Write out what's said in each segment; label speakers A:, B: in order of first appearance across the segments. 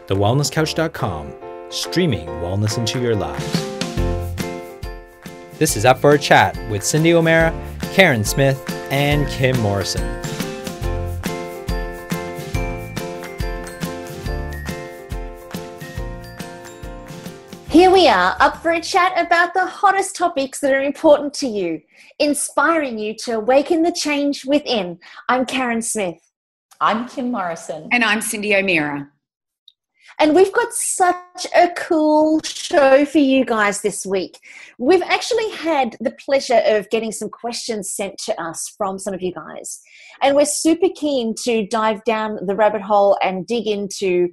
A: thewellnesscouch.com, streaming wellness into your lives. This is Up for a Chat with Cindy O'Meara, Karen Smith, and Kim Morrison.
B: Here we are, up for a chat about the hottest topics that are important to you, inspiring you to awaken the change within. I'm Karen Smith.
C: I'm Kim Morrison.
D: And I'm Cindy O'Meara.
B: And we've got such a cool show for you guys this week. We've actually had the pleasure of getting some questions sent to us from some of you guys. And we're super keen to dive down the rabbit hole and dig into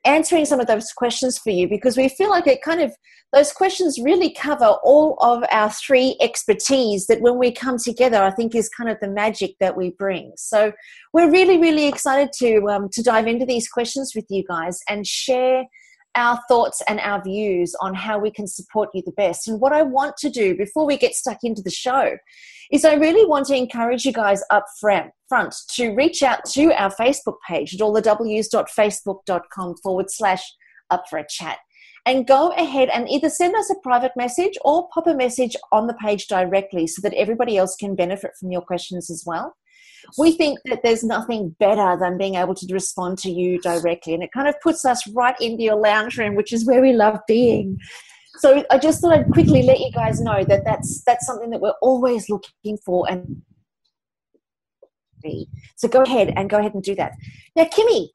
B: answering some of those questions for you, because we feel like those questions really cover all of our three expertise that when we come together, I think is kind of the magic that we bring. So we're really, really excited to dive into these questions with you guys and share our thoughts and our views on how we can support you the best. And what I want to do before we get stuck into the show is I really want to encourage you guys up front to reach out to our Facebook page at allthews.facebook.com/up-for-a-chat and go ahead and either send us a private message or pop a message on the page directly so that everybody else can benefit from your questions as well. We think that there's nothing better than being able to respond to you directly, and it kind of puts us right into your lounge room, which is where we love being. So I just thought I'd quickly let you guys know that that's something that we're always looking for. And so go ahead and do that. Now, Kimmy,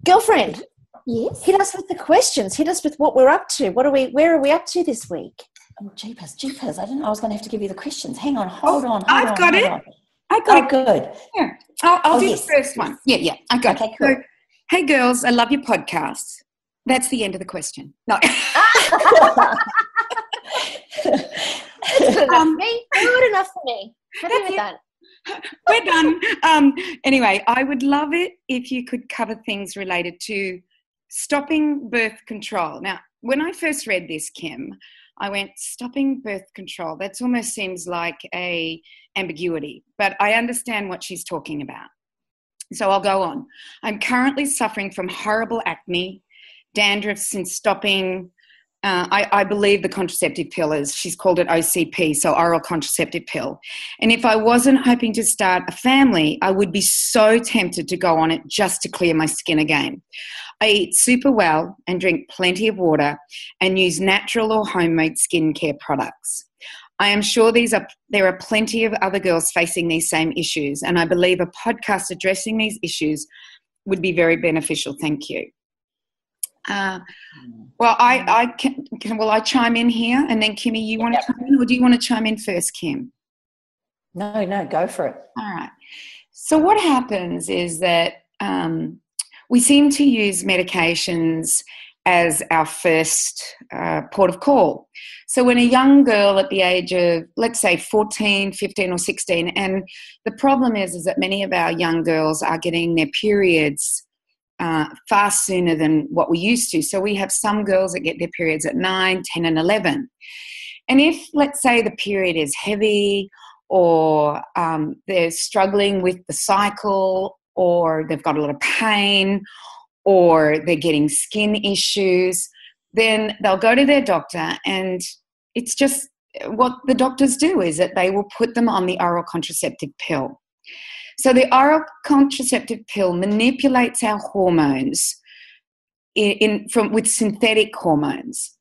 B: girlfriend,
C: yes,
B: hit us with the questions. Hit us with what we're up to. Where are we up to this week?
C: Oh, jeepers. I didn't know I was going to have to give you the questions. Hang on, hold on.
D: I got it.
C: Good.
D: Yeah. I'll do the first one. Yeah. I got it.
C: Okay, cool.
D: So, hey, girls, I love your podcast. That's the end of the question. No.
B: That's good enough for me. Good enough for me. Happy with that.
D: We're done. Anyway, I would love it if you could cover things related to stopping birth control. Now, when I first read this, Kim, I went, stopping birth control. That almost seems like a ambiguity, but I understand what she's talking about. So I'll go on. I'm currently suffering from horrible acne, dandruff since stopping, I believe the contraceptive pill is, she's called it OCP, so oral contraceptive pill. And if I wasn't hoping to start a family, I would be so tempted to go on it just to clear my skin again. I eat super well and drink plenty of water and use natural or homemade skincare products. I am sure there are plenty of other girls facing these same issues, and I believe a podcast addressing these issues would be very beneficial. Thank you. Will I chime in here, and then Kimmy, you want to chime in, or do you want to chime in first, Kim?
C: No, go for it.
D: All right. So what happens is that we seem to use medications as our first port of call. So when a young girl at the age of, let's say, 14, 15 or 16, and the problem is that many of our young girls are getting their periods far sooner than what we used to. So we have some girls that get their periods at 9, 10 and 11. And if, let's say, the period is heavy, or they're struggling with the cycle, or they've got a lot of pain, or they're getting skin issues, then they'll go to their doctor, and it's just what the doctors do is that they will put them on the oral contraceptive pill. So the oral contraceptive pill manipulates our hormones with synthetic hormones.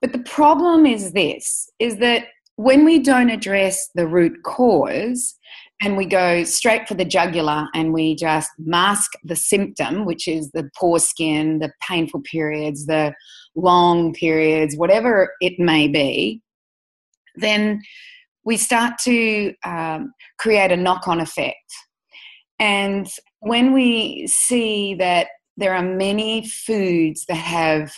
D: But the problem is that when we don't address the root cause and we go straight for the jugular and we just mask the symptom, which is the poor skin, the painful periods, the long periods, whatever it may be, then we start to create a knock-on effect. And when we see that there are many foods that have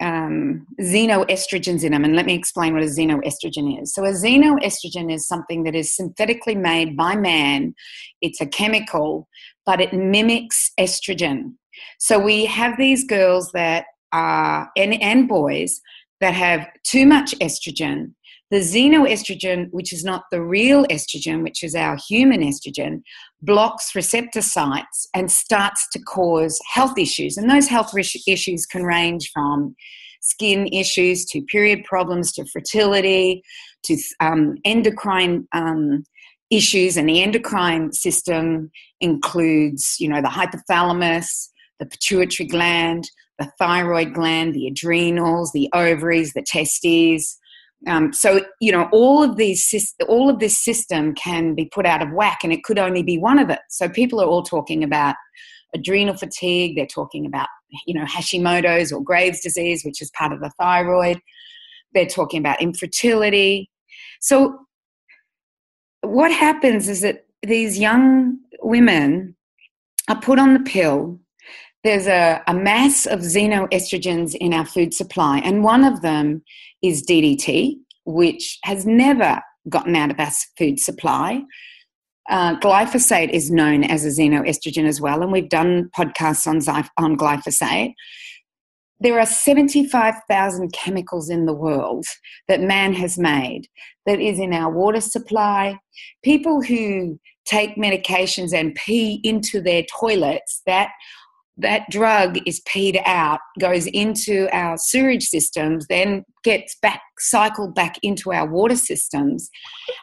D: xenoestrogens in them, and let me explain what a xenoestrogen is. So a xenoestrogen is something that is synthetically made by man. It's a chemical, but it mimics estrogen. So we have these girls that are, and boys that have too much estrogen, The xenoestrogen, which is not the real estrogen, which is our human estrogen, blocks receptor sites and starts to cause health issues. And those health issues can range from skin issues to period problems to fertility to endocrine issues. And the endocrine system includes, the hypothalamus, the pituitary gland, the thyroid gland, the adrenals, the ovaries, the testes. So all of this system can be put out of whack, and it could only be one of it. So people are all talking about adrenal fatigue. They're talking about, Hashimoto's or Graves' disease, which is part of the thyroid. They're talking about infertility. So what happens is that these young women are put on the pill. There's a mass of xenoestrogens in our food supply, and one of them is DDT, which has never gotten out of our food supply. Glyphosate is known as a xenoestrogen as well, and we've done podcasts on glyphosate. There are 75,000 chemicals in the world that man has made that is in our water supply. People who take medications and pee into their toilets, that drug is peed out, goes into our sewage systems, then gets cycled back into our water systems.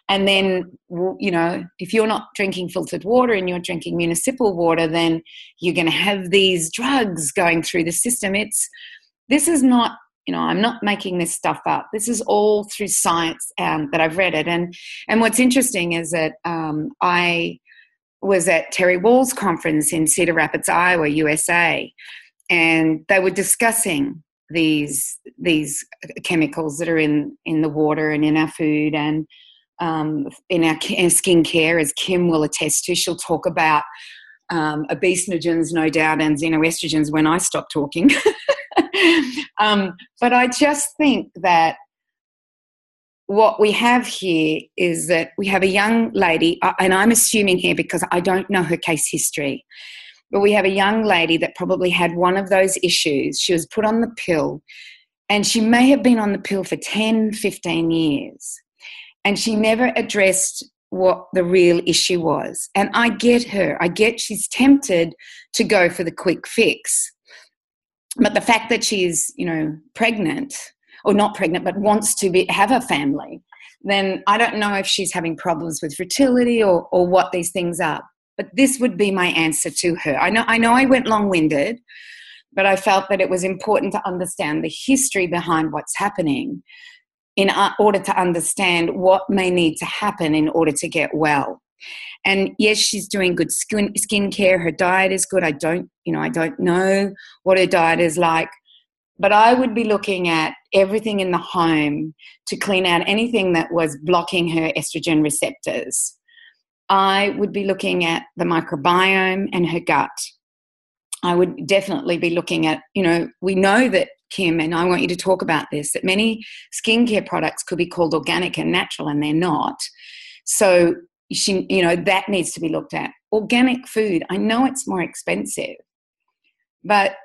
D: And then, if you're not drinking filtered water and you're drinking municipal water, then you're going to have these drugs going through the system. This is not, I'm not making this stuff up. This is all through science that I've read it. And what's interesting is that I was at Terry Wall's conference in Cedar Rapids, Iowa, USA, and they were discussing these chemicals that are in the water and in our food and in our skincare, as Kim will attest to. She'll talk about obesinogens, no doubt, and xenoestrogens when I stop talking. But I just think that what we have here is that we have a young lady, and I'm assuming here because I don't know her case history, but we have a young lady that probably had one of those issues. She was put on the pill, and she may have been on the pill for 10, 15 years, and she never addressed what the real issue was. And I get her. I get she's tempted to go for the quick fix. But the fact that she's, pregnant, or not pregnant, but wants to have a family, then I don't know if she's having problems with fertility or what these things are. But this would be my answer to her. I know I went long-winded, but I felt that it was important to understand the history behind what's happening in order to understand what may need to happen in order to get well. And yes, she's doing good skin care. Her diet is good. I don't know what her diet is like. But I would be looking at everything in the home to clean out anything that was blocking her estrogen receptors. I would be looking at the microbiome and her gut. I would definitely be looking at, we know that, Kim, and I want you to talk about this, that many skincare products could be called organic and natural, and they're not. So, that needs to be looked at. Organic food, I know it's more expensive, but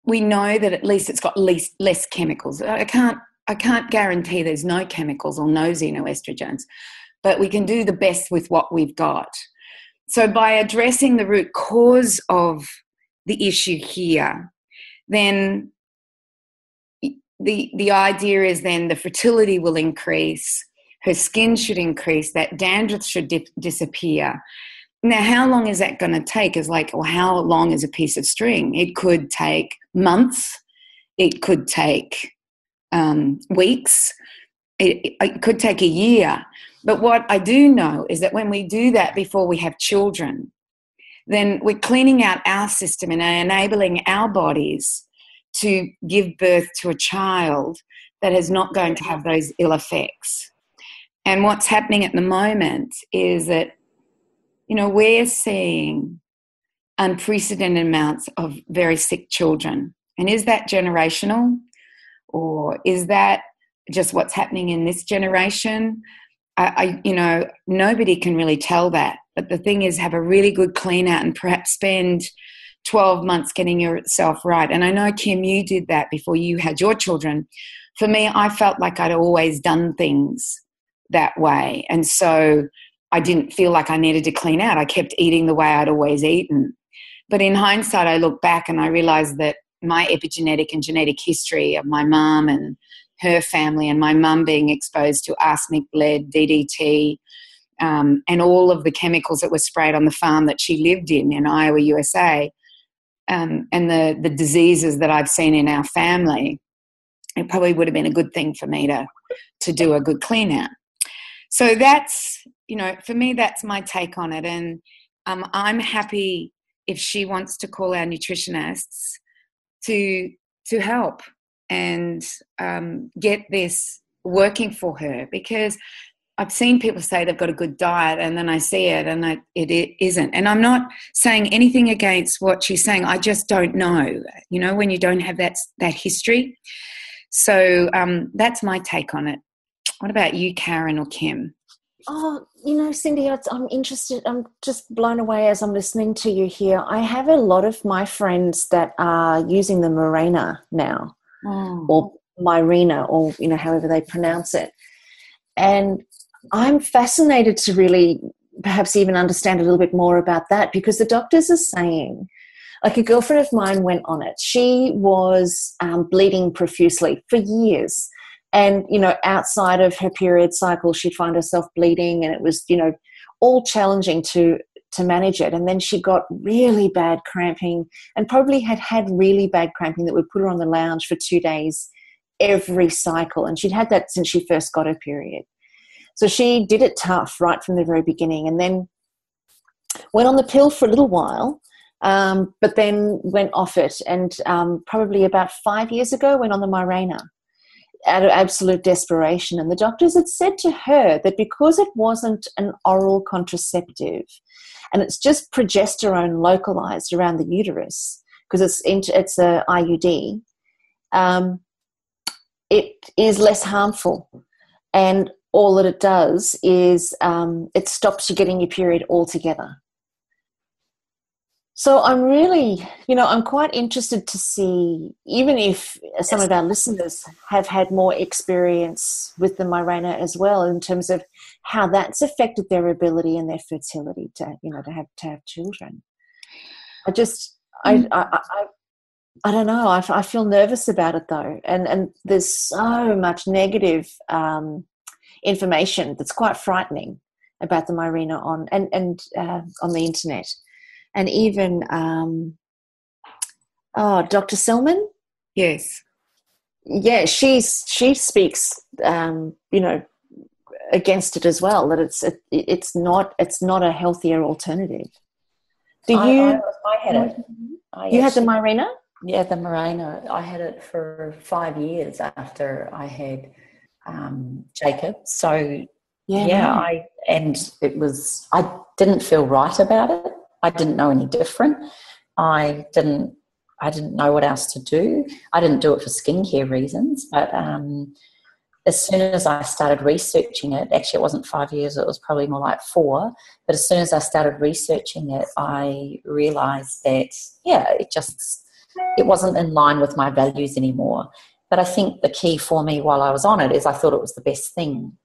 D: we know that at least it's got less chemicals. I can't guarantee there's no chemicals or no xenoestrogens, but we can do the best with what we've got. So by addressing the root cause of the issue here, then the idea is then the fertility will increase, her skin should increase, that dandruff should disappear. Now, how long is that going to take? How long is a piece of string? It could take months. It could take weeks. It could take a year. But what I do know is that when we do that before we have children, then we're cleaning out our system and enabling our bodies to give birth to a child that is not going to have those ill effects. And what's happening at the moment is that we're seeing unprecedented amounts of very sick children. And is that generational, or is that just what's happening in this generation? Nobody can really tell that. But the thing is, have a really good clean out and perhaps spend 12 months getting yourself right. And I know, Kim, you did that before you had your children. for me, I felt like I'd always done things that way. And so I didn't feel like I needed to clean out. I kept eating the way I'd always eaten. But in hindsight, I look back and I realized that my epigenetic and genetic history of my mum and her family, and my mum being exposed to arsenic, lead, DDT, and all of the chemicals that were sprayed on the farm that she lived in Iowa, USA, and the diseases that I've seen in our family, it probably would have been a good thing for me to do a good clean out. So that's, for me, that's my take on it. And I'm happy if she wants to call our nutritionists to help and get this working for her, because I've seen people say they've got a good diet, and then I see it and it isn't. And I'm not saying anything against what she's saying. I just don't know, when you don't have that history. So that's my take on it. What about you, Karen or Kim?
B: Oh, Cindy, I'm interested. I'm just blown away as I'm listening to you here. I have a lot of my friends that are using the Mirena now, or Mirena, or, however they pronounce it. And I'm fascinated to really perhaps even understand a little bit more about that, because the doctors are saying, like, a girlfriend of mine went on it. She was bleeding profusely for years. And, outside of her period cycle, she'd find herself bleeding, and it was, all challenging to manage it. And then she got really bad cramping, and probably had really bad cramping that would put her on the lounge for 2 days every cycle. And she'd had that since she first got her period. So she did it tough right from the very beginning, and then went on the pill for a little while, but then went off it. And probably about 5 years ago, went on the Mirena out of absolute desperation. And the doctors had said to her that because it wasn't an oral contraceptive, and it's just progesterone localized around the uterus, because it's a IUD, it is less harmful. And all that it does is it stops you getting your period altogether. So I'm really, I'm quite interested to see, even if some of our listeners have had more experience with the Mirena as well, in terms of how that's affected their ability and their fertility to have children. I don't know. I feel nervous about it though, and there's so much negative information that's quite frightening about the Mirena on the internet. And even, Dr. Selman?
D: Yes.
B: Yeah, she speaks, against it as well, that it's not a healthier alternative.
C: I had it.
B: You had the Mirena?
C: Yeah, the Mirena. I had it for 5 years after I had Jacob. So, I didn't feel right about it. I didn't know any different. I didn't know what else to do. I didn't do it for skincare reasons, but as soon as I started researching it, actually it wasn't 5 years, it was probably more like 4, but as soon as I started researching it, I realised that, it wasn't in line with my values anymore. But I think the key for me while I was on it is I thought it was the best thing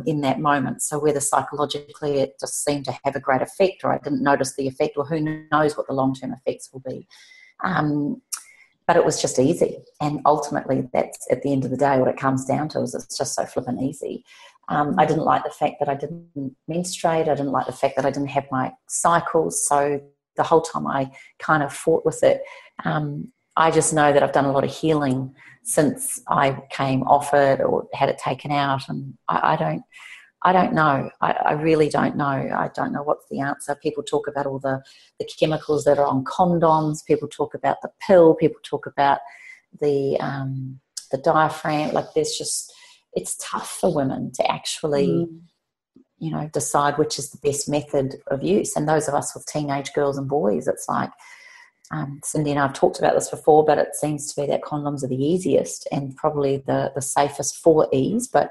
C: in that moment. So whether psychologically it just seemed to have a great effect, or I didn't notice the effect, or who knows what the long-term effects will be. But it was just easy. And ultimately that's, at the end of the day, what it comes down to is it's just so flippin' easy. I didn't like the fact that I didn't menstruate. I didn't like the fact that I didn't have my cycles. So the whole time I kind of fought with it. I just know that I've done a lot of healing since I came off it or had it taken out, and I don't know. I really don't know. I don't know what's the answer. People talk about all the chemicals that are on condoms. People talk about the pill. People talk about the diaphragm. Like, it's tough for women to actually, decide which is the best method of use. And those of us with teenage girls and boys, it's like, Cindy and I have talked about this before, but it seems to be that condoms are the easiest and probably the safest for ease, but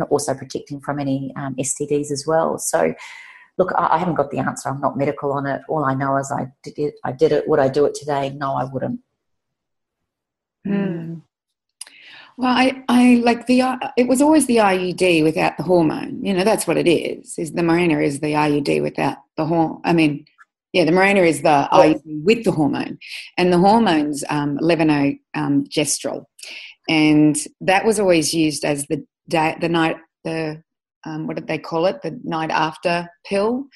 C: also protecting from any STDs as well. So, look, I haven't got the answer. I'm not medical on it. All I know is I did it. Would I do it today? No, I wouldn't.
D: Well, I like it was always the IUD without the hormone. You know, that's what it is the Mirena is the IUD without the hormone. I mean, yeah, the Mirena is the IUD with the hormone. And the hormone's levonorgestrel. And that was always used as what did they call it? The night after pill.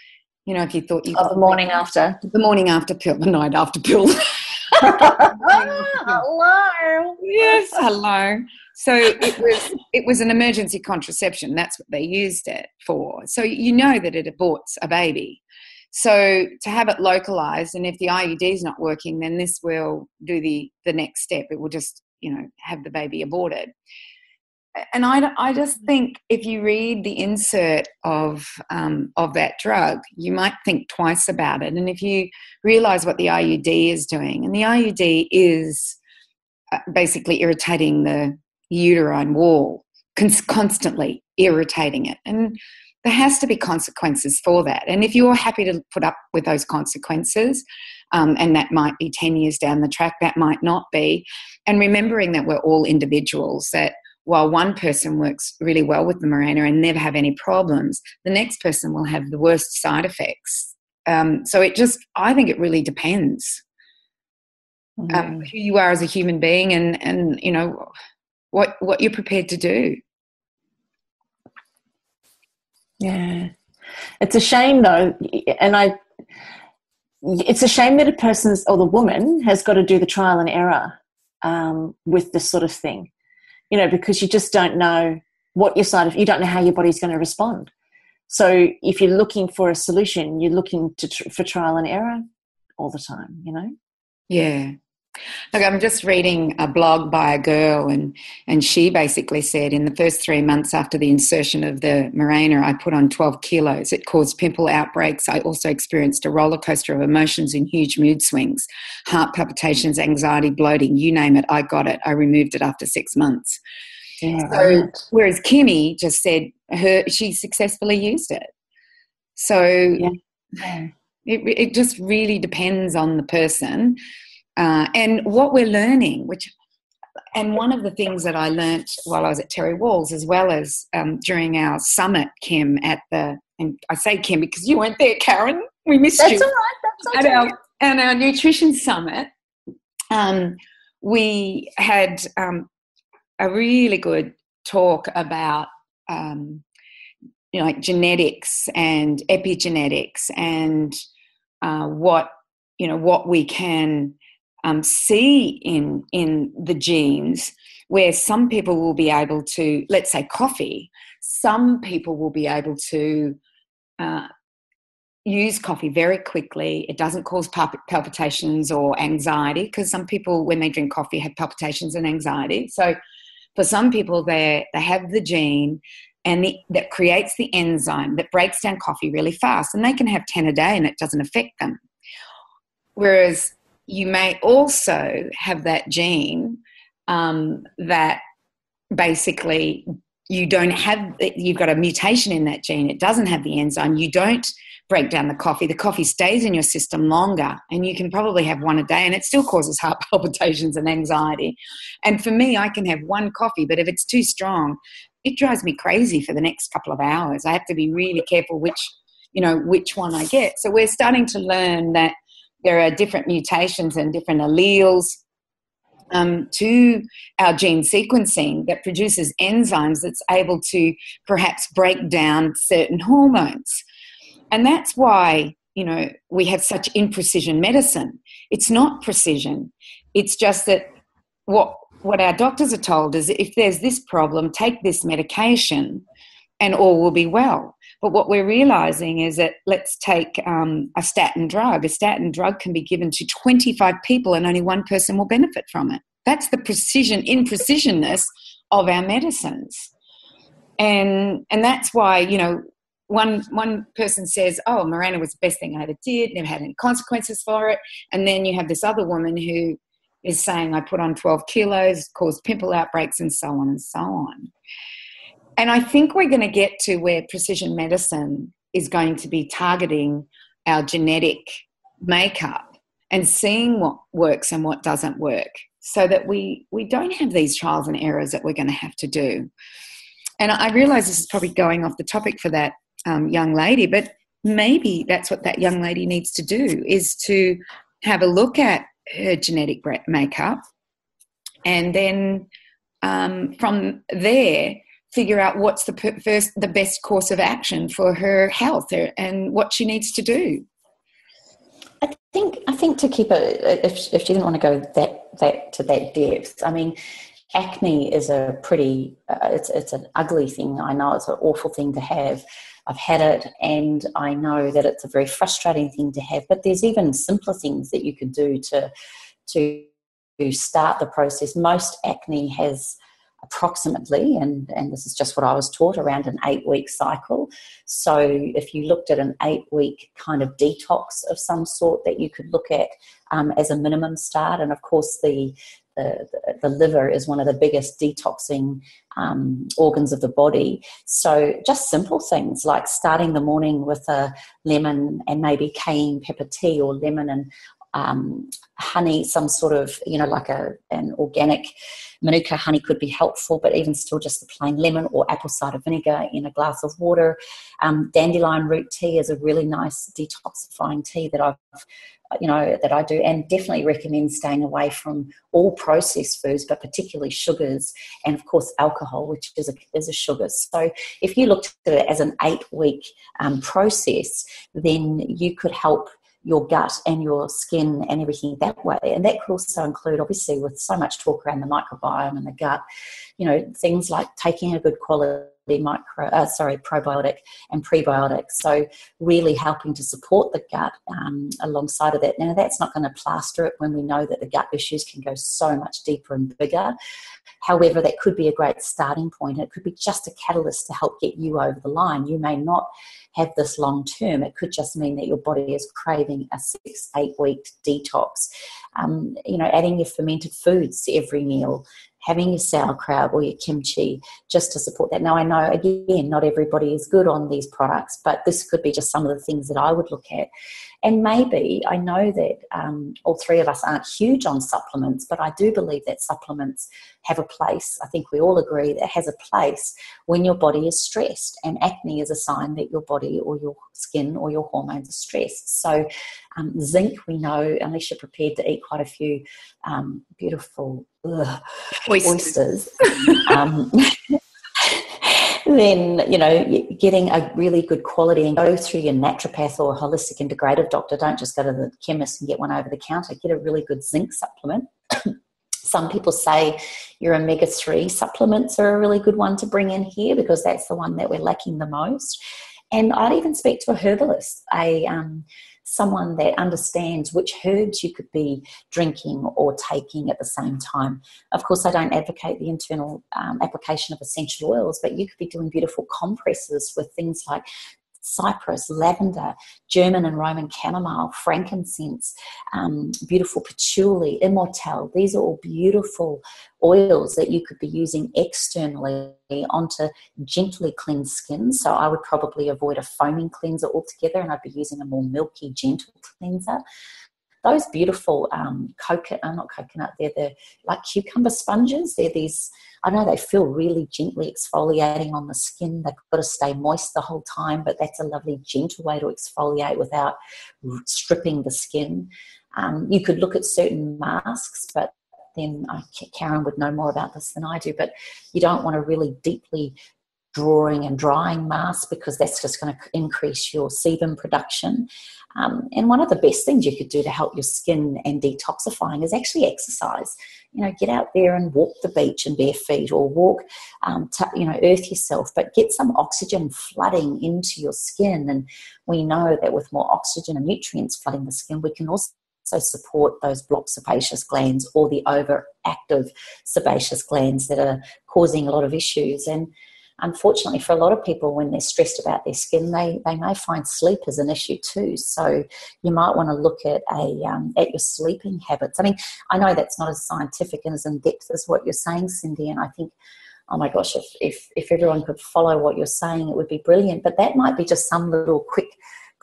D: You know, if you thought you...
B: the morning after.
D: The morning after pill, the night after pill.
B: Hello.
D: Yes, hello. So it was an emergency contraception. That's what they used it for. So you know that it aborts a baby. So to have it localized, and if the IUD is not working, then this will do the next step. It will just, have the baby aborted. And I just think if you read the insert of that drug, you might think twice about it. And if you realise what the IUD is doing, and the IUD is basically irritating the uterine wall, constantly irritating it. And there has to be consequences for that. And if you're happy to put up with those consequences, and that might be 10 years down the track, that might not be. And remembering that we're all individuals, that while one person works really well with the Mirena and never have any problems, the next person will have the worst side effects. So I think it really depends who you are as a human being and what you're prepared to do.
B: Yeah. It's a shame though, it's a shame that a person's or the woman has got to do the trial and error with this sort of thing, because you just don't know what you don't know how your body's going to respond. So if you're looking for a solution, you're looking for trial and error all the time,
D: Yeah. Look, I'm just reading a blog by a girl and she basically said in the first 3 months after the insertion of the Mirena, I put on 12 kilos. It caused pimple outbreaks. I also experienced a roller coaster of emotions and huge mood swings, heart palpitations, anxiety, bloating, you name it, I got it. I removed it after 6 months.
B: Yeah,
D: So,
B: right.
D: whereas Kimmy just said she successfully used it. So it just really depends on the person. And what we're learning, and one of the things that I learnt while I was at Terry Walls, as well as during our summit, Kim, and I say Kim because you weren't there, Karen. We missed you.
B: That's all right. That's okay.
D: At our nutrition summit, we had a really good talk about like genetics and epigenetics and what we can see in the genes, where some people will be able to, let's say coffee, some people will be able to use coffee very quickly. It doesn't cause palpitations or anxiety, because some people, when they drink coffee, have palpitations and anxiety. So for some people, they have the gene and that creates the enzyme that breaks down coffee really fast, and they can have 10 a day and it doesn't affect them. Whereas you may also have that gene that basically you've got a mutation in that gene. It doesn't have the enzyme. You don't break down the coffee. The coffee stays in your system longer, and you can probably have one a day and it still causes heart palpitations and anxiety. And for me, I can have one coffee, but if it's too strong, it drives me crazy for the next couple of hours. I have to be really careful which one I get. So we're starting to learn that there are different mutations and different alleles to our gene sequencing that produces enzymes that's able to perhaps break down certain hormones. And that's why, we have such imprecision medicine. It's not precision. It's just that what our doctors are told is if there's this problem, take this medication and all will be well. But what we're realising is that let's take a statin drug. A statin drug can be given to 25 people and only one person will benefit from it. That's the imprecisionness of our medicines. And that's why, one person says, oh, Mirena was the best thing I ever did, never had any consequences for it. And then you have this other woman who is saying, I put on 12 kilos, caused pimple outbreaks, and so on and so on. And I think we're going to get to where precision medicine is going to be targeting our genetic makeup and seeing what works and what doesn't work. so that we don't have these trials and errors that we're going to have to do. And I realise this is probably going off the topic for that young lady, but maybe that's what that young lady needs to do, is to have a look at her genetic makeup, and then from there figure out what's the best course of action for her health and what she needs to do.
C: I think to keep it, if she didn't want to go that to that depth, I mean, acne is a pretty, it's an ugly thing. I know it's an awful thing to have. I've had it, and I know that it's a very frustrating thing to have. But there's even simpler things that you could do to start the process. Most acne has approximately, and this is just what I was taught, around an 8-week cycle. So if you looked at an 8-week kind of detox of some sort that you could look at as a minimum start, and of course the liver is one of the biggest detoxing organs of the body. So just simple things like starting the morning with a lemon and maybe cayenne pepper tea, or lemon and honey, some sort of, like an organic Manuka honey could be helpful, but even still just the plain lemon or apple cider vinegar in a glass of water. Dandelion root tea is a really nice detoxifying tea that I do, and definitely recommend staying away from all processed foods, but particularly sugars, and of course alcohol, which is a sugar. So if you looked at it as an 8-week process, then you could help your gut and your skin and everything that way. And that could also include, obviously, with so much talk around the microbiome and the gut, things like taking a good quality probiotic and prebiotic. So really helping to support the gut alongside of that. Now, that's not going to plaster it when we know that the gut issues can go so much deeper and bigger. However, that could be a great starting point. It could be just a catalyst to help get you over the line. You may not have this long term. It could just mean that your body is craving a 6-8 week detox. Adding your fermented foods to every meal, having your sauerkraut or your kimchi, just to support that. Now, I know, again, not everybody is good on these products, but this could be just some of the things that I would look at. And maybe, I know that all three of us aren't huge on supplements, but I do believe that supplements have a place. I think we all agree that it has a place when your body is stressed, and acne is a sign that your body or your skin or your hormones are stressed. So zinc, we know, unless you're prepared to eat quite a few beautiful oysters. Then, getting a really good quality, and go through your naturopath or holistic integrative doctor. Don't just go to the chemist and get one over the counter. Get a really good zinc supplement. Some people say your omega-3 supplements are a really good one to bring in here, because that's the one that we're lacking the most. And I'd even speak to a herbalist, someone that understands which herbs you could be drinking or taking at the same time. Of course, I don't advocate the internal application of essential oils, but you could be doing beautiful compresses with things like cypress, lavender, German and Roman chamomile, frankincense, beautiful patchouli, immortelle. These are all beautiful oils that you could be using externally onto gently cleansed skin. So I would probably avoid a foaming cleanser altogether, and I'd be using a more milky, gentle cleanser. Those beautiful they're like cucumber sponges. They're these, I know they feel really gently exfoliating on the skin. They've got to stay moist the whole time, but that's a lovely, gentle way to exfoliate without stripping the skin. You could look at certain masks, but then Karen would know more about this than I do, but you don't want to really deeply drawing and drying masks, because that's just going to increase your sebum production. And one of the best things you could do to help your skin and detoxifying is actually exercise. Get out there and walk the beach in bare feet, or walk, earth yourself, but get some oxygen flooding into your skin. And we know that with more oxygen and nutrients flooding the skin, we can also support those blocked sebaceous glands, or the overactive sebaceous glands that are causing a lot of issues. And unfortunately, for a lot of people, when they're stressed about their skin, they may find sleep as an issue too. So you might want to look at your sleeping habits. I mean, I know that's not as scientific and as in depth as what you're saying, Cindy, and I think, oh my gosh, if everyone could follow what you're saying, it would be brilliant. But that might be just some little quick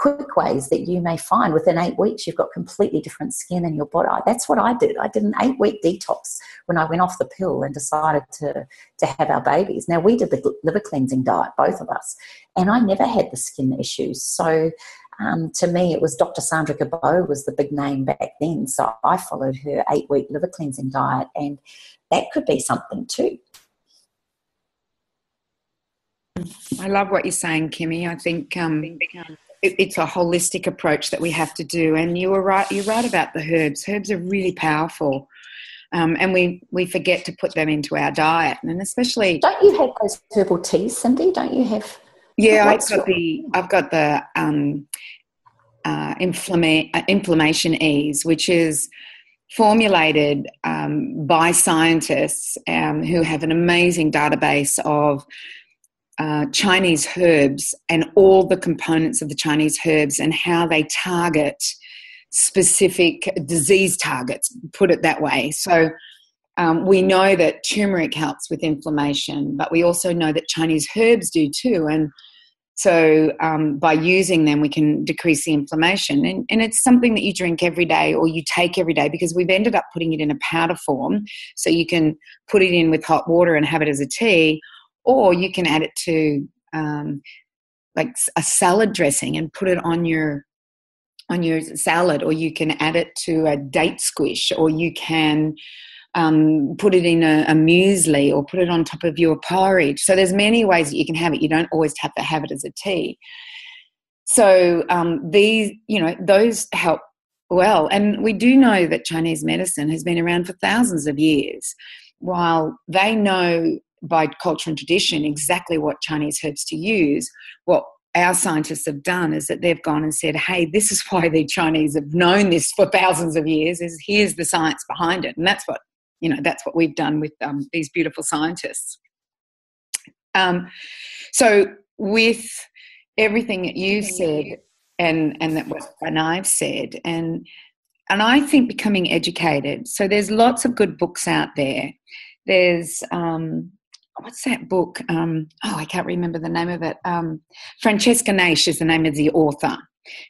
C: quick ways that you may find within 8 weeks you've got completely different skin in your body. That's what I did. I did an 8-week detox when I went off the pill and decided to have our babies. Now, we did the liver cleansing diet, both of us, and I never had the skin issues. So to me, it was Dr. Sandra Cabot was the big name back then. So I followed her 8-week liver cleansing diet, and that could be something too.
D: I love what you're saying, Kimmy. I think it's a holistic approach that we have to do. And you were right. You're right about the herbs. Herbs are really powerful, and we forget to put them into our diet. And especially,
C: don't you have those herbal teas, Cindy? Don't you have?
D: Yeah, I've got the inflammation ease, which is formulated by scientists who have an amazing database of Chinese herbs and all the components of the Chinese herbs and how they target specific disease targets, put it that way. So we know that turmeric helps with inflammation, but we also know that Chinese herbs do too. And so by using them, we can decrease the inflammation. And it's something that you drink every day or you take every day, because we've ended up putting it in a powder form. So you can put it in with hot water and have it as a tea, or you can add it to like a salad dressing and put it on your salad, or you can add it to a date squish, or you can put it in a muesli, or put it on top of your porridge. So there's many ways that you can have it. You don't always have to have it as a tea. So those help well. And we do know that Chinese medicine has been around for thousands of years. While they know by culture and tradition exactly what Chinese herbs to use, what our scientists have done is that they've gone and said, hey, this is why the Chinese have known this for thousands of years, is here's the science behind it. And that's what we've done with these beautiful scientists. So with everything that you said and that what I've said, and I think becoming educated. So there's lots of good books out there. There's what's that book? I can't remember the name of it. Francesca Naish is the name of the author.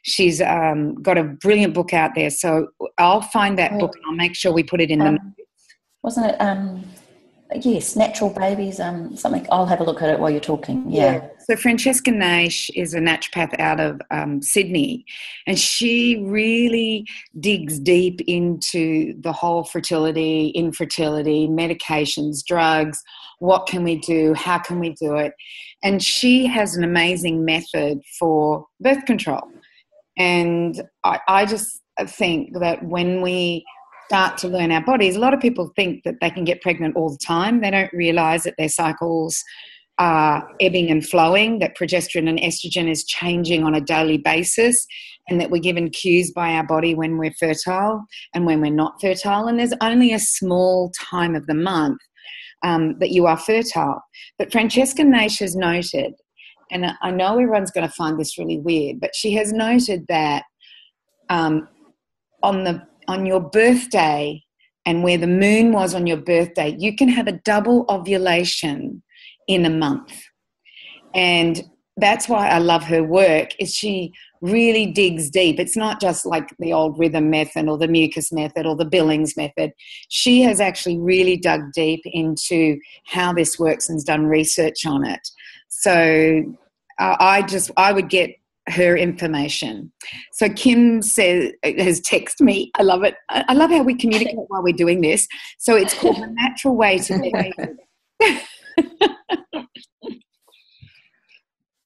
D: She's got a brilliant book out there. So I'll find that book and I'll make sure we put it in the notes.
C: Wasn't it, yes, Natural Babies, something. I'll have a look at it while you're talking. Yeah.
D: So Francesca Naish is a naturopath out of Sydney, and she really digs deep into the whole fertility, infertility, medications, drugs, what can we do, how can we do it. And she has an amazing method for birth control. And I just think that when we start to learn our bodies, a lot of people think that they can get pregnant all the time. They don't realise that their cycles are ebbing and flowing, that progesterone and estrogen is changing on a daily basis, and that we're given cues by our body when we're fertile and when we're not fertile. And there's only a small time of the month that you are fertile. But Francesca Naish has noted, and I know everyone's going to find this really weird, but she has noted that on your birthday and where the moon was on your birthday, you can have a double ovulation in a month. And that's why I love her work, is she really digs deep. It's not just like the old rhythm method or the mucus method or the Billings method. She has actually really dug deep into how this works and has done research on it. So I would get her information. So Kim has texted me. I love it. I love how we communicate while we're doing this. So it's called The Natural Way to Get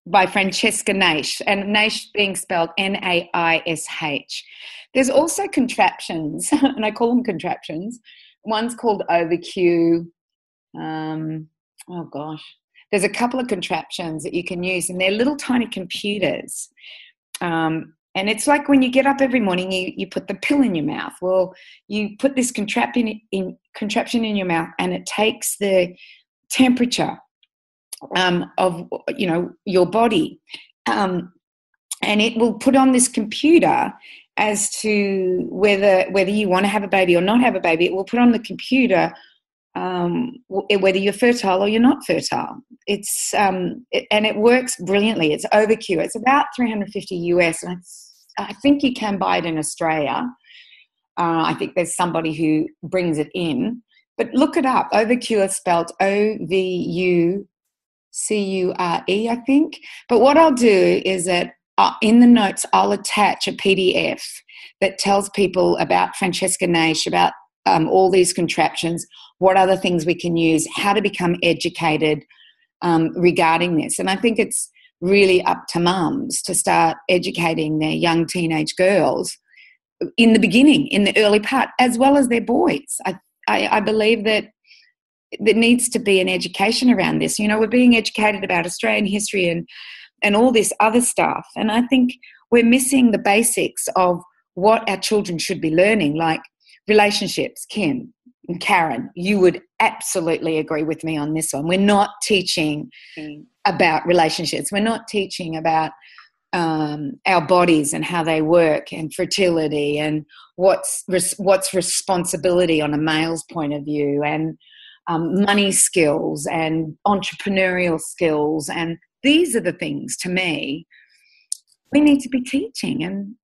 D: by Francesca Naish, and Naish being spelled Naish. There's also contraptions, and I call them contraptions. One's called OverQ. There's a couple of contraptions that you can use, and they're little tiny computers. And it's like when you get up every morning, you put the pill in your mouth. Well, you put this contraption in your mouth, and it takes the temperature of your body, and it will put on this computer as to whether you want to have a baby or not have a baby. It will put on the computer whether you're fertile or you're not fertile. It's and it works brilliantly. It's Overcure. It's about $350 US, and I think you can buy it in Australia. I think there's somebody who brings it in, but look it up. Overcure, spelled OVUCURE, I think. But what I'll do is that in the notes I'll attach a PDF that tells people about Francesca Naish, about all these contraptions, what other things we can use, how to become educated regarding this. And I think it's really up to mums to start educating their young teenage girls in the beginning, in the early part, as well as their boys. I believe that there needs to be an education around this. You know, we're being educated about Australian history and all this other stuff. And I think we're missing the basics of what our children should be learning, like relationships. Kim and Karen, you would absolutely agree with me on this one. We're not teaching about relationships. We're not teaching about our bodies and how they work, and fertility, and what's responsibility on a male's point of view, and money skills and entrepreneurial skills. And these are the things, to me, we need to be teaching. And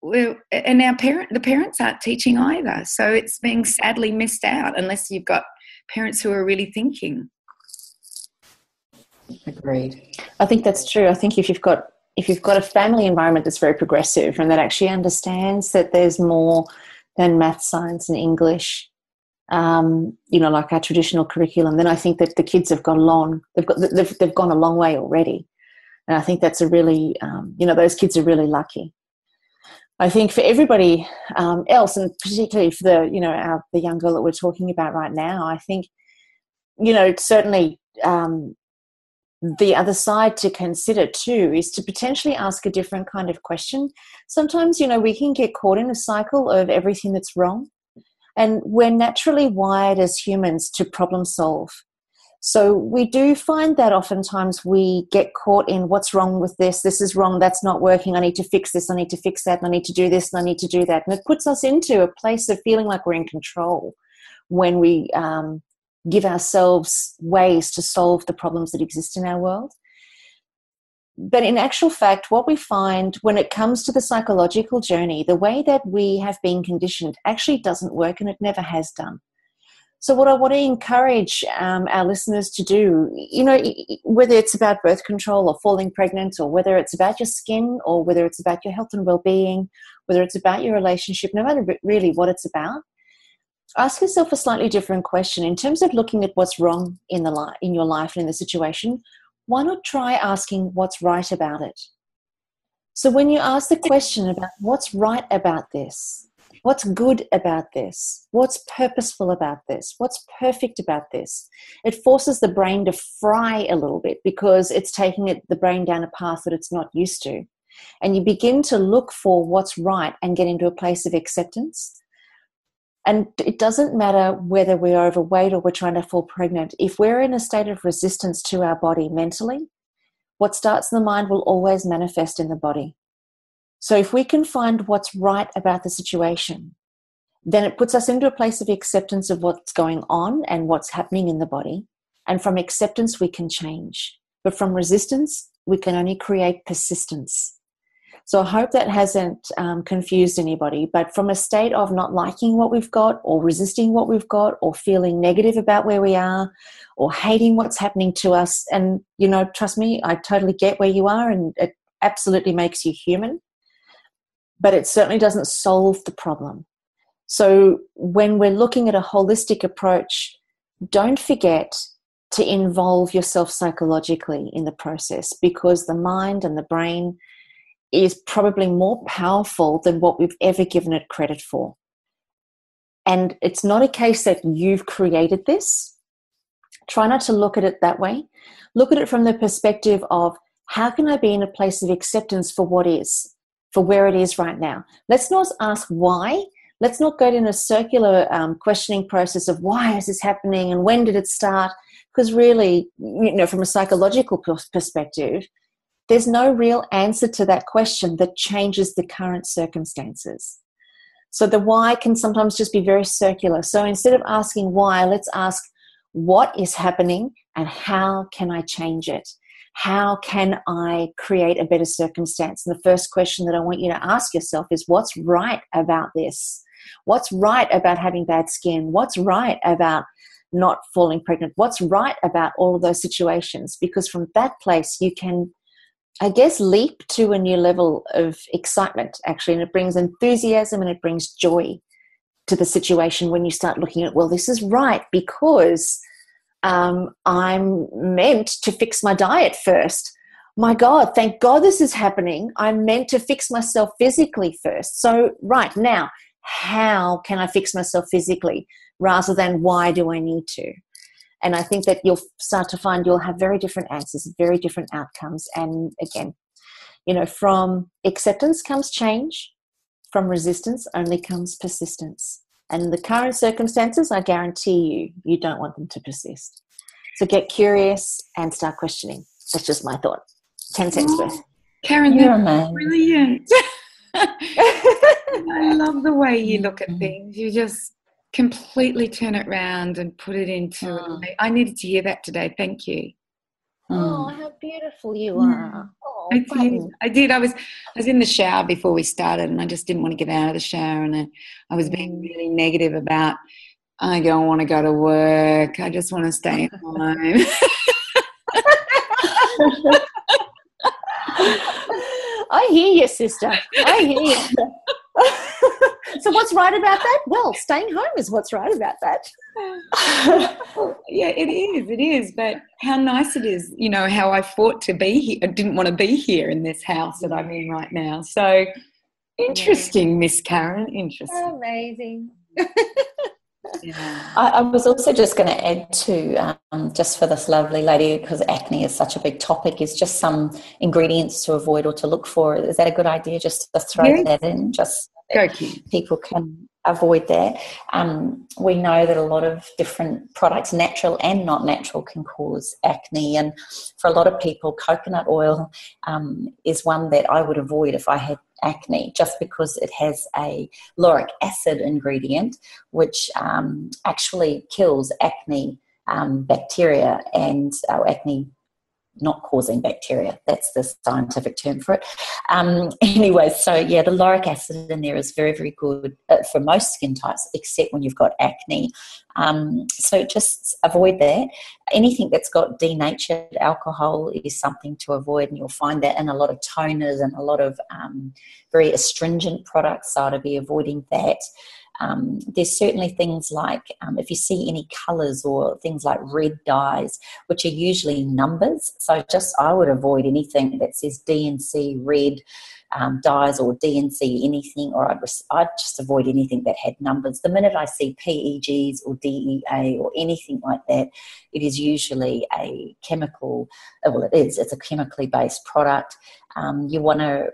D: the parents aren't teaching either. So it's being sadly missed out unless you've got parents who are really thinking.
C: Agreed.
B: I think that's true. I think if you've got a family environment that's very progressive and that actually understands that there's more than math, science and English, like our traditional curriculum, then I think that the kids have gone along. They've gone a long way already. And I think that's a really, those kids are really lucky. I think for everybody else, and particularly for the young girl that we're talking about right now, I think, certainly the other side to consider too is to potentially ask a different kind of question. Sometimes, we can get caught in a cycle of everything that's wrong, and we're naturally wired as humans to problem solve. So we do find that oftentimes we get caught in what's wrong with this is wrong, that's not working, I need to fix this, I need to fix that, and I need to do this, and I need to do that. And it puts us into a place of feeling like we're in control when we give ourselves ways to solve the problems that exist in our world. But in actual fact, what we find when it comes to the psychological journey, the way that we have been conditioned actually doesn't work, and it never has done. So what I want to encourage our listeners to do, whether it's about birth control or falling pregnant, or whether it's about your skin, or whether it's about your health and well-being, whether it's about your relationship, no matter really what it's about, ask yourself a slightly different question. In terms of looking at what's wrong in your life and in the situation, why not try asking what's right about it? So when you ask the question about what's right about this, what's good about this, what's purposeful about this, what's perfect about this, it forces the brain to fry a little bit, because it's taking the brain down a path that it's not used to. And you begin to look for what's right and get into a place of acceptance. And it doesn't matter whether we're overweight or we're trying to fall pregnant. If we're in a state of resistance to our body mentally, what starts in the mind will always manifest in the body. So if we can find what's right about the situation, then it puts us into a place of acceptance of what's going on and what's happening in the body. And from acceptance, we can change. But from resistance, we can only create persistence. So I hope that hasn't confused anybody. But from a state of not liking what we've got, or resisting what we've got, or feeling negative about where we are, or hating what's happening to us, and, trust me, I totally get where you are, and it absolutely makes you human. But it certainly doesn't solve the problem. So when we're looking at a holistic approach, don't forget to involve yourself psychologically in the process, because the mind and the brain is probably more powerful than what we've ever given it credit for. And it's not a case that you've created this. Try not to look at it that way. Look at it from the perspective of, how can I be in a place of acceptance for what is, for where it is right now? Let's not ask why. Let's not go in a circular questioning process of why is this happening and when did it start? Because really, from a psychological perspective, there's no real answer to that question that changes the current circumstances. So the why can sometimes just be very circular. So instead of asking why, let's ask what is happening and how can I change it? How can I create a better circumstance? And the first question that I want you to ask yourself is, what's right about this? What's right about having bad skin? What's right about not falling pregnant? What's right about all of those situations? Because from that place, you can, I guess, leap to a new level of excitement, actually. And it brings enthusiasm and it brings joy to the situation when you start looking at, well, this is right because I'm meant to fix my diet first. My God, thank God this is happening. I'm meant to fix myself physically first. So right now, how can I fix myself physically rather than why do I need to? And I think that you'll start to find you'll have very different answers, very different outcomes. And again, from acceptance comes change. From resistance only comes persistence. And in the current circumstances, I guarantee you don't want them to persist. So get curious and start questioning. That's just my thought. 10 cents worth.
D: Karen,
C: You're
D: that's
C: amazing.
D: Brilliant. I love the way you look at things. You just completely turn it around and put it into it. I needed to hear that today. Thank you.
B: Oh, how beautiful you are. Oh,
D: I did. I was in the shower before we started, and I just didn't want to get out of the shower, and I was being really negative about, I don't want to go to work. I just want to stay at home.
B: I hear you, sister. I hear you. So what's right about that? Well, staying home is what's right about that.
D: Yeah, it is. It is. But how nice it is, how I fought to be here. I didn't want to be here in this house that I'm in right now. So interesting, Miss Karen. Interesting.
B: Amazing.
C: Yeah. I was also just going to add to, just for this lovely lady, because acne is such a big topic, is just some ingredients to avoid or to look for. Is that a good idea, just to throw that in, just so people can avoid that? We know that a lot of different products, natural and not natural, can cause acne. And for a lot of people, coconut oil is one that I would avoid if I had acne, just because it has a lauric acid ingredient which actually kills acne bacteria and acne not causing bacteria. That's the scientific term for it. Anyway, so yeah, the lauric acid in there is very, very good for most skin types, except when you've got acne. So just avoid that. Anything that's got denatured alcohol is something to avoid, and you'll find that in a lot of toners and a lot of very astringent products, so to be avoiding that. There's certainly things like if you see any colours or things like red dyes, which are usually numbers. So I would avoid anything that says DNC red dyes or DNC anything, or I'd just avoid anything that had numbers. The minute I see PEGs or DEA or anything like that, it is usually a chemical, it's a chemically based product. You want to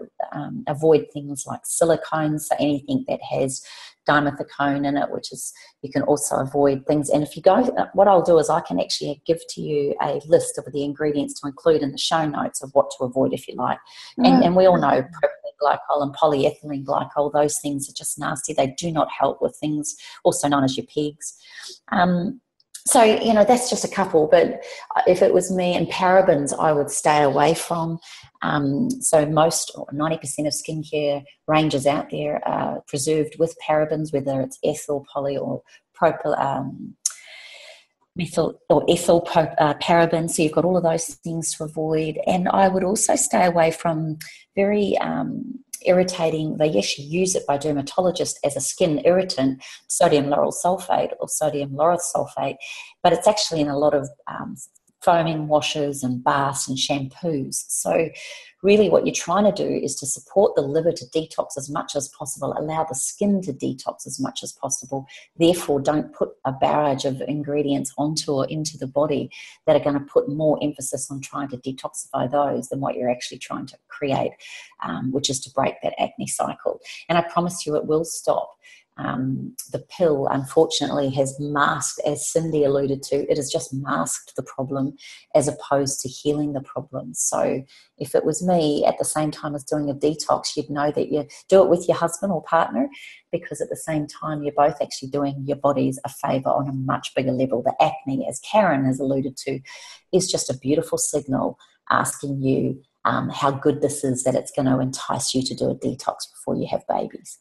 C: avoid things like silicones, so anything that has dimethicone in it, which is, you can also avoid things. And if you go, what I'll do is I can actually give to you a list of the ingredients to include in the show notes of what to avoid if you like. And we all know propylene glycol and polyethylene glycol, those things are just nasty. They do not help with things also known as your PEGs. So, that's just a couple, but if it was me, and parabens I would stay away from. So most, or 90% of skincare ranges out there are preserved with parabens, whether it's ethyl, poly, or methyl or ethyl parabens. So you've got all of those things to avoid. And I would also stay away from very irritating, they actually use it by dermatologists as a skin irritant, sodium lauryl sulfate or sodium lauryl sulfate, but it's actually in a lot of foaming washes and baths and shampoos. So really what you're trying to do is to support the liver to detox as much as possible, allow the skin to detox as much as possible. Therefore, don't put a barrage of ingredients onto or into the body that are going to put more emphasis on trying to detoxify those than what you're actually trying to create, which is to break that acne cycle. And I promise you it will stop. the pill, unfortunately, has masked, as Cindy alluded to, it has just masked the problem as opposed to healing the problem. So if it was me at the same time as doing a detox, you'd know that you do it with your husband or partner, because at the same time you're both actually doing your bodies a favour on a much bigger level. The acne, as Karen has alluded to, is just a beautiful signal asking you how good this is, that it's going to entice you to do a detox before you have babies.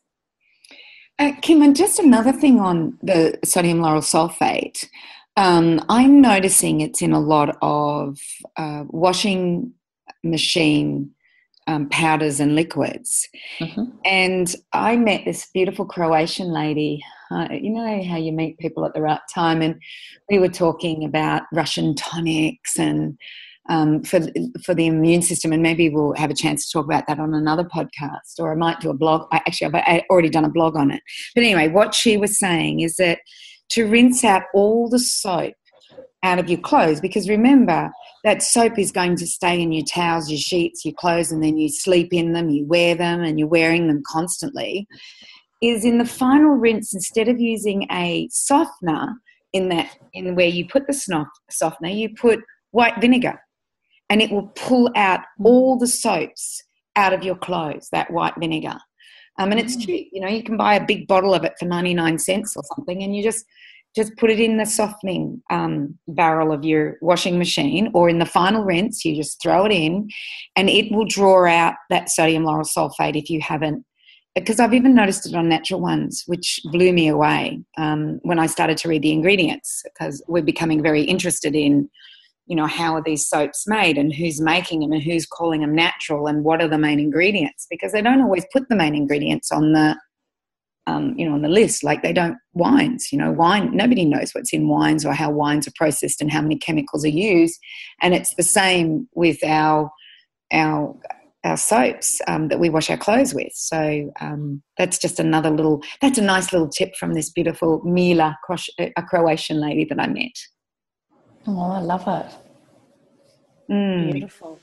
D: Kim, and just another thing on the sodium lauryl sulfate, I'm noticing it's in a lot of washing machine powders and liquids.
C: Mm-hmm.
D: And I met this beautiful Croatian lady. You know how you meet people at the right time, and we were talking about Russian tonics and for the immune system, and maybe we'll have a chance to talk about that on another podcast, or I might do a blog. I've already done a blog on it. But anyway, what she was saying is that to rinse out all the soap out of your clothes, because remember that soap is going to stay in your towels, your sheets, your clothes, and then you sleep in them, you wear them, and you're wearing them constantly, is in the final rinse, instead of using a softener in where you put the softener, you put white vinegar. And it will pull out all the soaps out of your clothes, that white vinegar. And it's cheap. You know, you can buy a big bottle of it for 99 cents or something, and you just put it in the softening barrel of your washing machine, or in the final rinse, you just throw it in, and it will draw out that sodium lauryl sulfate if you haven't. Because I've even noticed it on Natural Ones, which blew me away when I started to read the ingredients, because we're becoming very interested in, you know, how are these soaps made and who's making them and who's calling them natural and what are the main ingredients, because they don't always put the main ingredients on the, on the list. Like they don't wines, wine, nobody knows what's in wines or how wines are processed and how many chemicals are used. And it's the same with our soaps that we wash our clothes with. So that's just that's a nice little tip from this beautiful Mila, a Croatian lady that I met.
C: Oh, I love it.
B: Beautiful.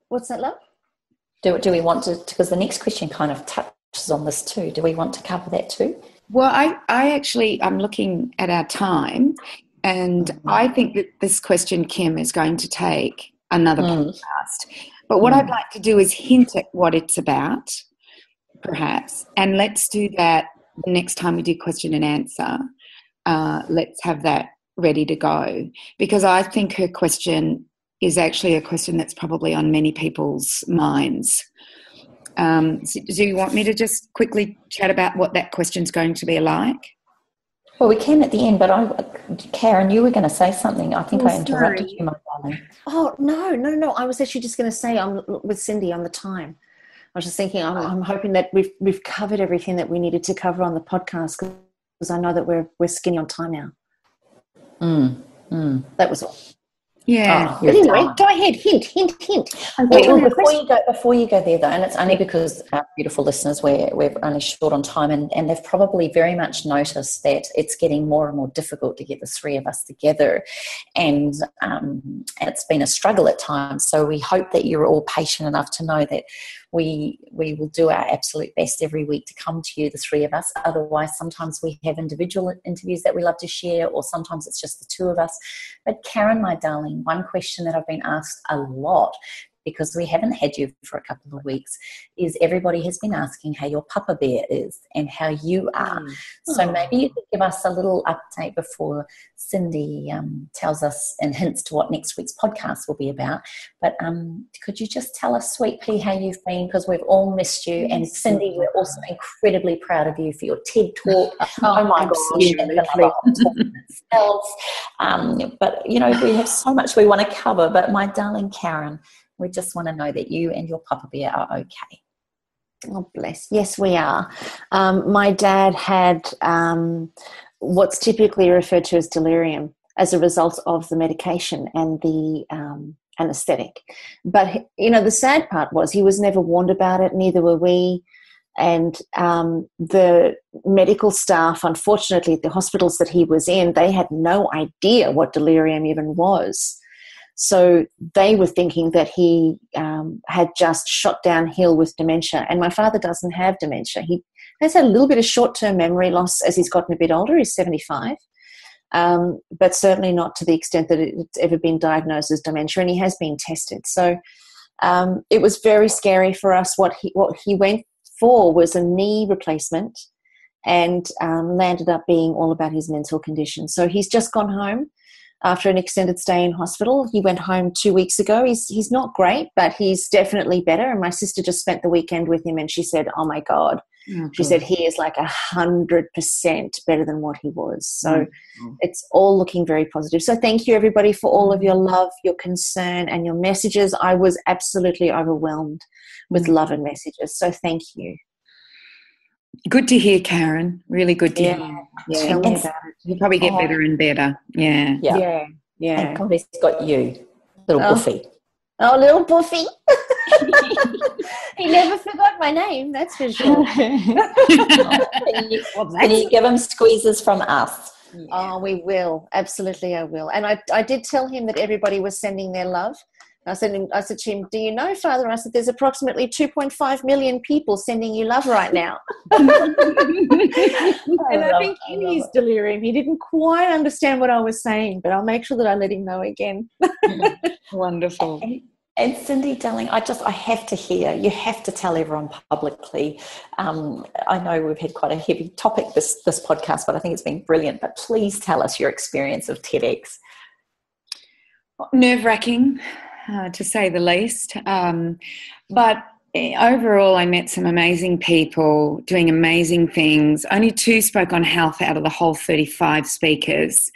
C: What's
B: that, love?
C: Do we want to, because the next question kind of touches on this too. Do we want to cover that too?
D: Well, I'm looking at our time, and I think that this question, Kim, is going to take another podcast. But what I'd like to do is hint at what it's about, perhaps, and let's do that the next time we do question and answer. Let's have that ready to go, because I think her question is actually a question that's probably on many people's minds. So do you want me to just quickly chat about what that question's going to be like?
C: Well, we can at the end, but Karen, you were going to say something. I think I interrupted you, my darling.
B: Oh, no. I was actually just going to say I'm with Cindy on the time. I was just thinking I'm hoping that we've covered everything that we needed to cover on the podcast, because I know that we're skinny on time now. That was all.
D: Yeah.
B: But anyway, go ahead. Hint.
C: Before you go there, though, and it's only because our beautiful listeners, we're only short on time, and they've probably very much noticed that it's getting more and more difficult to get the three of us together, and it's been a struggle at times. So we hope that you're all patient enough to know that we will do our absolute best every week to come to you, the three of us. Otherwise, sometimes we have individual interviews that we love to share, or sometimes it's just the two of us. But Karen, my darling, one question that I've been asked a lot, because we haven't had you for a couple of weeks, is everybody has been asking how your Papa Bear is and how you are. So maybe you could give us a little update before Cindy tells us and hints to what next week's podcast will be about. But could you just tell us, Sweet Pea, how you've been? Because we've all missed you. And Cindy, we're also incredibly proud of you for your TED Talk. Oh my gosh. But, we have so much we want to cover. But my darling Karen, we just want to know that you and your Papa Bear are okay.
B: Oh, bless. Yes, we are. My dad had what's typically referred to as delirium as a result of the medication and the anesthetic. But, the sad part was he was never warned about it, neither were we. And the medical staff, unfortunately, at the hospitals that he was in, they had no idea what delirium even was. So they were thinking that he had just shot downhill with dementia. And my father doesn't have dementia. He has had a little bit of short-term memory loss as he's gotten a bit older. He's 75. But certainly not to the extent that it's ever been diagnosed as dementia, and he has been tested. So it was very scary for us. What he went for was a knee replacement, and landed up being all about his mental condition. So he's just gone home after an extended stay in hospital. He went home 2 weeks ago. He's not great, but he's definitely better. And my sister just spent the weekend with him, and she said, oh my God, she said he is like 100% better than what he was. So it's all looking very positive. So thank you, everybody, for all of your love, your concern, and your messages. I was absolutely overwhelmed with love and messages. So thank you.
D: Good to hear, Karen. Really good to hear. Yeah.
B: Tell me about it.
D: You'll probably get better and better. Yeah.
C: And God, he's got you, little Buffy.
B: Oh, little Buffy. He never forgot my name, that's for sure.
C: Can you give him squeezes from us?
B: Oh, we will. Absolutely, I will. And I did tell him that everybody was sending their love. I said to him, do you know, Father? I said, there's approximately 2.5 million people sending you love right now. And I think in his delirium, he didn't quite understand what I was saying, but I'll make sure that I let him know again.
D: Wonderful.
C: And Cindy, darling, I have to hear, you have to tell everyone publicly. I know we've had quite a heavy topic this podcast, but I think it's been brilliant. But please tell us your experience of TEDx.
D: Nerve-wracking, to say the least. But overall, I met some amazing people doing amazing things. Only 2 spoke on health out of the whole 35 speakers.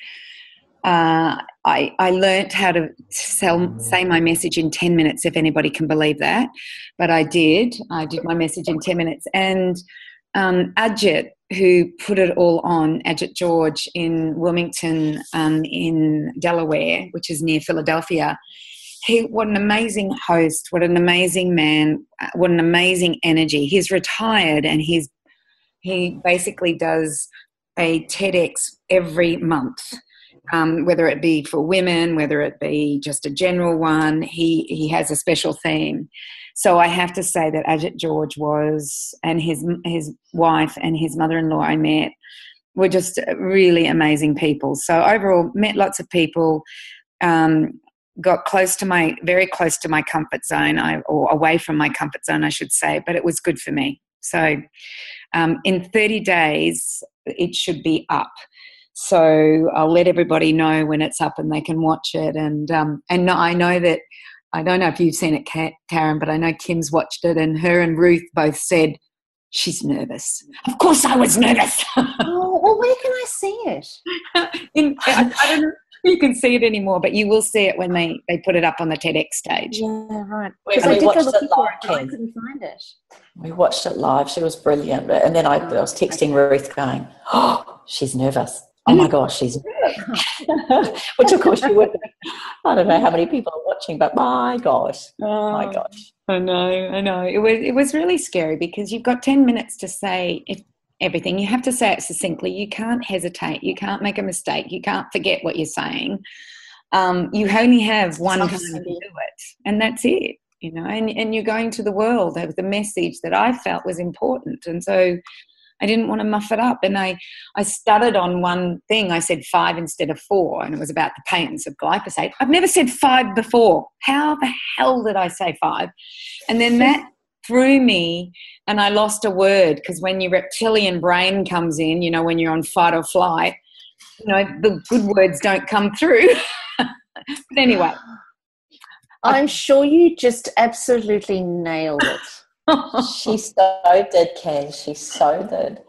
D: I learnt how to say my message in 10 minutes, if anybody can believe that. But I did my message in 10 minutes. And Ajit, who put it all on, Ajit George in Wilmington, in Delaware, which is near Philadelphia, what an amazing host, what an amazing man, what an amazing energy. He's retired, and he basically does a TEDx every month. Whether it be for women, whether it be just a general one, he has a special theme. So I have to say that Ajit George and his wife and his mother-in-law I met were just really amazing people. So overall, met lots of people, got very close to my comfort zone, or away from my comfort zone, I should say, but it was good for me. So in 30 days, it should be up. So I'll let everybody know when it's up and they can watch it. And I know that, I don't know if you've seen it, Karen, but I know Kim's watched it, and her and Ruth both said she's nervous. Of course I was nervous.
B: Oh, well, where can I see it?
D: I don't know if you can see it anymore, but you will see it when they put it up on the TEDx stage.
B: Yeah, right.
C: Because
B: I did
C: watched
B: go looking
C: it
B: for
C: live,
B: it, but I couldn't find it.
C: We watched it live. She was brilliant. And then I was texting Ruth going, oh, she's nervous. Oh my gosh, she's nervous. Which of course you would. I don't know how many people are watching, but my gosh.
D: I know. It was really scary, because you've got 10 minutes to say everything. You have to say it succinctly. You can't hesitate. You can't make a mistake. You can't forget what you're saying. You only have one time to do it, and that's it. And you're going to the world with a message that I felt was important, and so I didn't want to muff it up. And I stuttered on one thing. I said 5 instead of 4, and it was about the patents of glyphosate. I've never said 5 before. How the hell did I say 5? And then that threw me, and I lost a word, because when your reptilian brain comes in, when you're on fight or flight, the good words don't come through. But anyway.
B: I'm sure you just absolutely nailed it.
C: She so did, Kaz. She so did.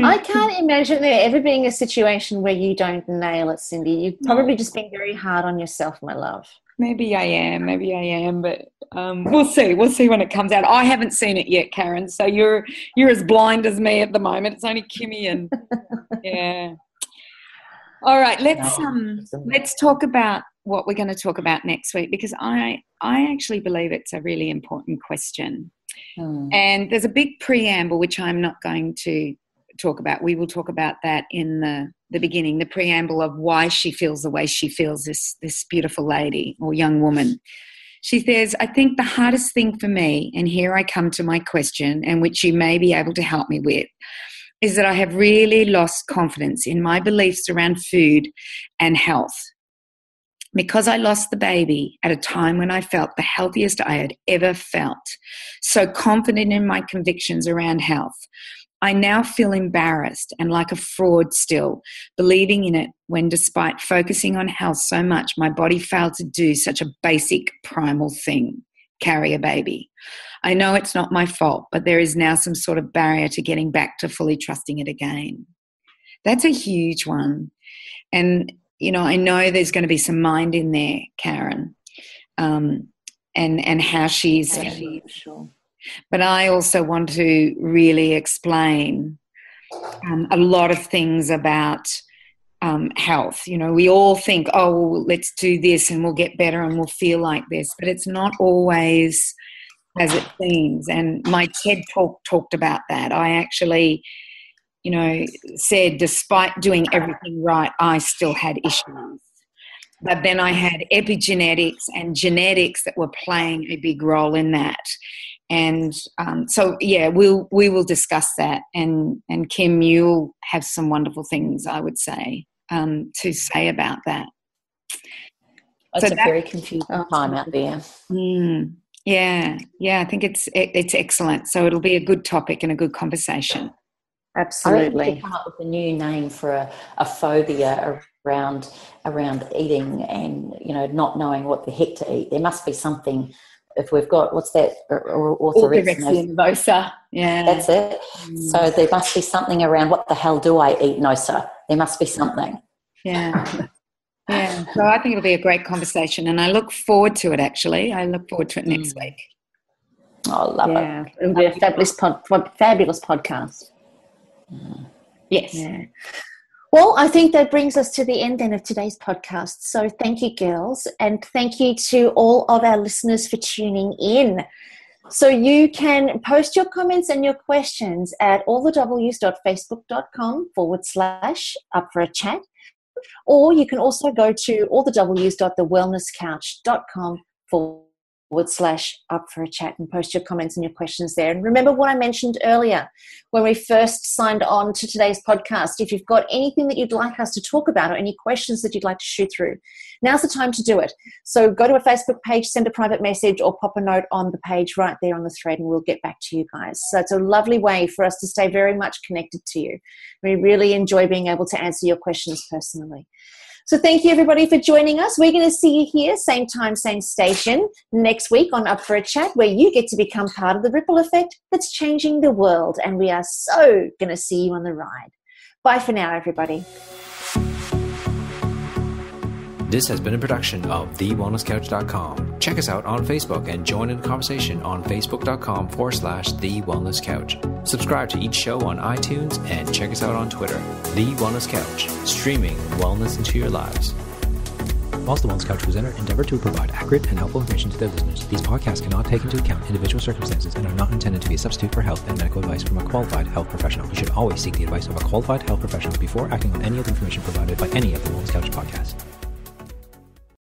B: I can't imagine there ever being a situation where you don't nail it, Cindy. You've probably just been very hard on yourself, my love.
D: Maybe I am, but we'll see. We'll see when it comes out. I haven't seen it yet, Karen, so you're as blind as me at the moment. It's only Kimmy and yeah. All right, let's talk about what we're going to talk about next week, because I actually believe it's a really important question. And there's a big preamble which I'm not going to talk about. We will talk about that in the beginning, the preamble of why she feels the way she feels, this beautiful lady or young woman. She says, I think the hardest thing for me, and here I come to my question, and which you may be able to help me with, is that I have really lost confidence in my beliefs around food and health. Because I lost the baby at a time when I felt the healthiest I had ever felt, so confident in my convictions around health, I now feel embarrassed and like a fraud still, believing in it when, despite focusing on health so much, my body failed to do such a basic primal thing, carry a baby. I know it's not my fault, but there is now some sort of barrier to getting back to fully trusting it again. That's a huge one. And, you know, I know there's going to be some mind in there, Karen, and how she's...
B: Sure.
D: But I also want to really explain a lot of things about health. You know, we all think, oh, well, let's do this and we'll get better and we'll feel like this. But it's not always as it seems. And my TED talk talked about that. I actually, you know, said despite doing everything right, I still had issues. But then I had epigenetics and genetics that were playing a big role in that. And so, yeah, we will discuss that. And Kim, you'll have some wonderful things, I would say, to say about that.
C: It's a very confusing time out there.
D: Yeah, I think it's excellent. So it'll be a good topic and a good conversation.
B: Absolutely.
C: I reckon we come up with a new name for a phobia around eating and, you know, not knowing what the heck to eat. There must be something. If we've got, what's that?
D: Orthorexia nervosa. Yeah.
C: That's it. So there must be something around what the hell do I eat? No, sir. There must be something.
D: Yeah. Yeah. So I think it'll be a great conversation and I look forward to it, actually. I look forward to it next week.
C: Oh, love it.
B: It'll be a fabulous podcast.
D: Yes.
B: Yeah. Well, I think that brings us to the end then of today's podcast. So thank you, girls, and thank you to all of our listeners for tuning in. So you can post your comments and your questions at allthews.facebook.com/up-for-a-chat, or you can also go to allthews.thewellnesscouch.com/up-for-a-chat and post your comments and your questions there. And remember what I mentioned earlier when we first signed on to today's podcast. If you've got anything that you'd like us to talk about or any questions that you'd like to shoot through, now's the time to do it. So go to a Facebook page, send a private message or pop a note on the page right there on the thread and we'll get back to you guys. So it's a lovely way for us to stay very much connected to you. We really enjoy being able to answer your questions personally. So thank you, everybody, for joining us. We're going to see you here, same time, same station, next week on Up for a Chat, where you get to become part of the ripple effect that's changing the world. And we are so going to see you on the ride. Bye for now, everybody.
A: This has been a production of TheWellnessCouch.com. Check us out on Facebook and join in the conversation on Facebook.com/TheWellnessCouch. Subscribe to each show on iTunes and check us out on Twitter. The Wellness Couch, streaming wellness into your lives. Whilst the Wellness Couch presenter endeavor to provide accurate and helpful information to their listeners, these podcasts cannot take into account individual circumstances and are not intended to be a substitute for health and medical advice from a qualified health professional. You should always seek the advice of a qualified health professional before acting on any of the information provided by any of the Wellness Couch podcasts.